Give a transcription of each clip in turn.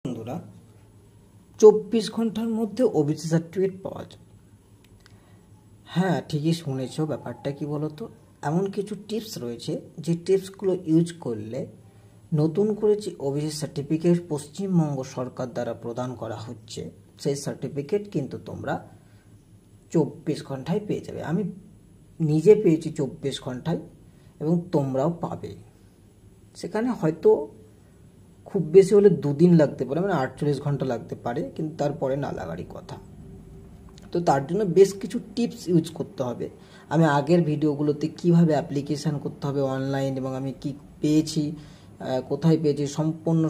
বন্ধুরা 24 ঘন্টার মধ্যে ওবিসি সার্টিফিকেট পাওয়া যায়। হ্যাঁ, ঠিকই শুনেছ। ব্যাপারটা কি বলতো, এমন কিছু টিপস রয়েছে যে টিপসগুলো ইউজ করলে নতুন করে যে ওবিসি সার্টিফিকেট পশ্চিমবঙ্গ সরকার দ্বারা প্রদান করা হচ্ছে সেই সার্টিফিকেট কিন্তু তোমরা 24 ঘন্টায় পেয়ে যাবে। আমি নিজে পেয়েছি 24 ঘন্টায় এবং তোমরাও পাবে। সেখানে হয়তো খুব বেশি হলে 2 দিন লাগতে পারে, মানে 48 ঘন্টা লাগতে পারে, কিন্তু তারপরে না লাগারই কথা। তো তার জন্য বেশ কিছু টিপস ইউজ করতে হবে। আমি আগের ভিডিওগুলোতে কিভাবে অ্যাপ্লিকেশান করতে হবে অনলাইন এবং আমি কি পেয়েছি, কোথায় পেয়েছি, সম্পূর্ণ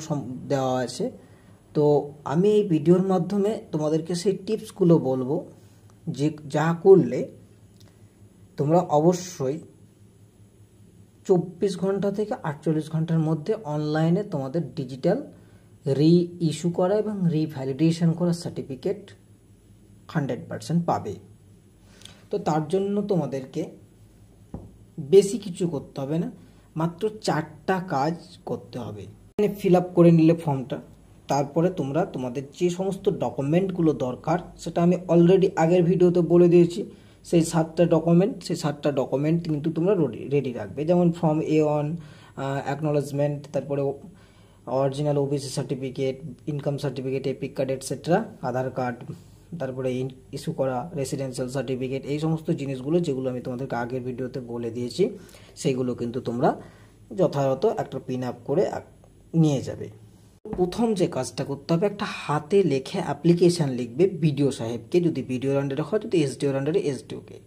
দেওয়া আছে। তো আমি এই ভিডিওর মাধ্যমে তোমাদেরকে সেই টিপসগুলো বলবো যে যা করলে তোমরা অবশ্যই 24 ঘন্টা থেকে 48 ঘন্টার মধ্যে অনলাইনে তোমাদের ডিজিটাল ইস্যু করা এবং রিভ্যালিডেশন করা সার্টিফিকেট 100% পাবে। তো তার জন্য তোমাদেরকে বেশি কিছু করতে হবে না, মাত্র 4টা কাজ করতে হবে। এখানে ফিল আপ করে নিলে ফর্মটা, তারপরে তোমরা তোমাদের যে সমস্ত ডকুমেন্টগুলো দরকার সেটা আমি অলরেডি আগের ভিডিওতে বলে দিয়েছি। সেই 7টা ডকুমেন্ট কিন্তু তোমরা রেডি রাখবে। যেমন ফর্ম A1, অ্যাকনোলেজমেন্ট, তারপরে original OBC certificate, income certificate, EPIC card etcetera, Aadhaar card, তারপরে ইস্যু করা রেসিডেন্সিয়াল সার্টিফিকেট, এই সমস্ত জিনিসগুলো যেগুলো আমি তোমাদেরকে আগের ভিডিওতে বলে দিয়েছি সেইগুলো কিন্তু তোমরা যথাযথ একটা পিন আপ করে নিয়ে যাবে। প্রথম যে কাজটা করতে হবে, একটা হাতে লেখে অ্যাপ্লিকেশান লিখবে বিডিও সাহেবকে, যদি বিডিওর আন্ডারে হয়, যদি এসডিওর আন্ডারে এসডিওকে,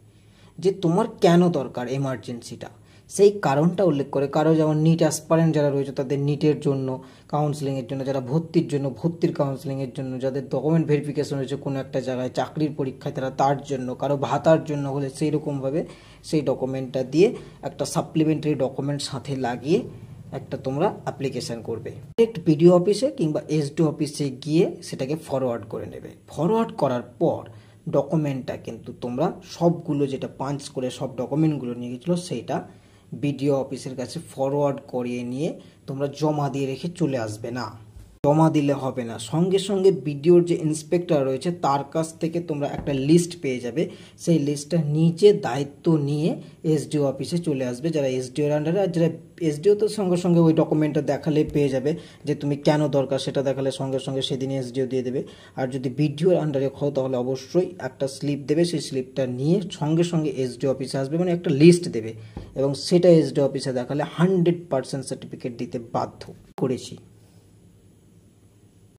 যে তোমার কেন দরকার এমার্জেন্সিটা, সেই কারণটা উল্লেখ করে। কারো যেমন নিট অ্যাসপারেন্ট যারা রয়েছে তাদের নিটের জন্য কাউন্সিলিংয়ের জন্য, যারা ভর্তির জন্য ভর্তির কাউন্সিলিংয়ের জন্য, যাদের ডকুমেন্ট ভেরিফিকেশন রয়েছে কোনো একটা জায়গায় চাকরির পরীক্ষায় তারা তার জন্য, কারো ভাতার জন্য হলে সেই রকমভাবে সেই ডকুমেন্টটা দিয়ে একটা সাপ্লিমেন্টারি ডকুমেন্ট সাথে লাগিয়ে একটা তোমরা অ্যাপ্লিকেশান করবে। ডিরেক্ট বিডিও অফিসে কিংবা এসডিও অফিসে গিয়ে সেটাকে ফরওয়ার্ড করে নেবে। ফরওয়ার্ড করার পর ডকুমেন্টটা কিন্তু তোমরা সবগুলো যেটা পাঞ্চ করে সব ডকুমেন্টগুলো নিয়ে গেছিলো সেইটা বিডিও অফিসের কাছে ফরওয়ার্ড করিয়ে নিয়ে তোমরা জমা দিয়ে রেখে চলে আসবে না। জমা দিলে হবে না, সঙ্গে সঙ্গে বিডিওর যে ইন্সপেক্টর রয়েছে তার কাছ থেকে তোমরা একটা লিস্ট পেয়ে যাবে। সেই লিস্টটা নিজে দায়িত্ব নিয়ে এসডিও অফিসে চলে আসবে, যারা এসডিওর আন্ডারে। আর যারা এসডিও তো সঙ্গে সঙ্গে ওই ডকুমেন্টটা দেখালে পেয়ে যাবে, যে তুমি কেন দরকার সেটা দেখালে সঙ্গে সঙ্গে সেদিন এসডিও দিয়ে দেবে। আর যদি বিডিওর আন্ডারে হও তাহলে অবশ্যই একটা স্লিপ দেবে, সেই স্লিপটা নিয়ে সঙ্গে সঙ্গে এসডিও অফিসে আসবে, মানে একটা লিস্ট দেবে এবং সেটা এসডিও অফিসে দেখালে 100% সার্টিফিকেট দিতে বাধ্য করেছি।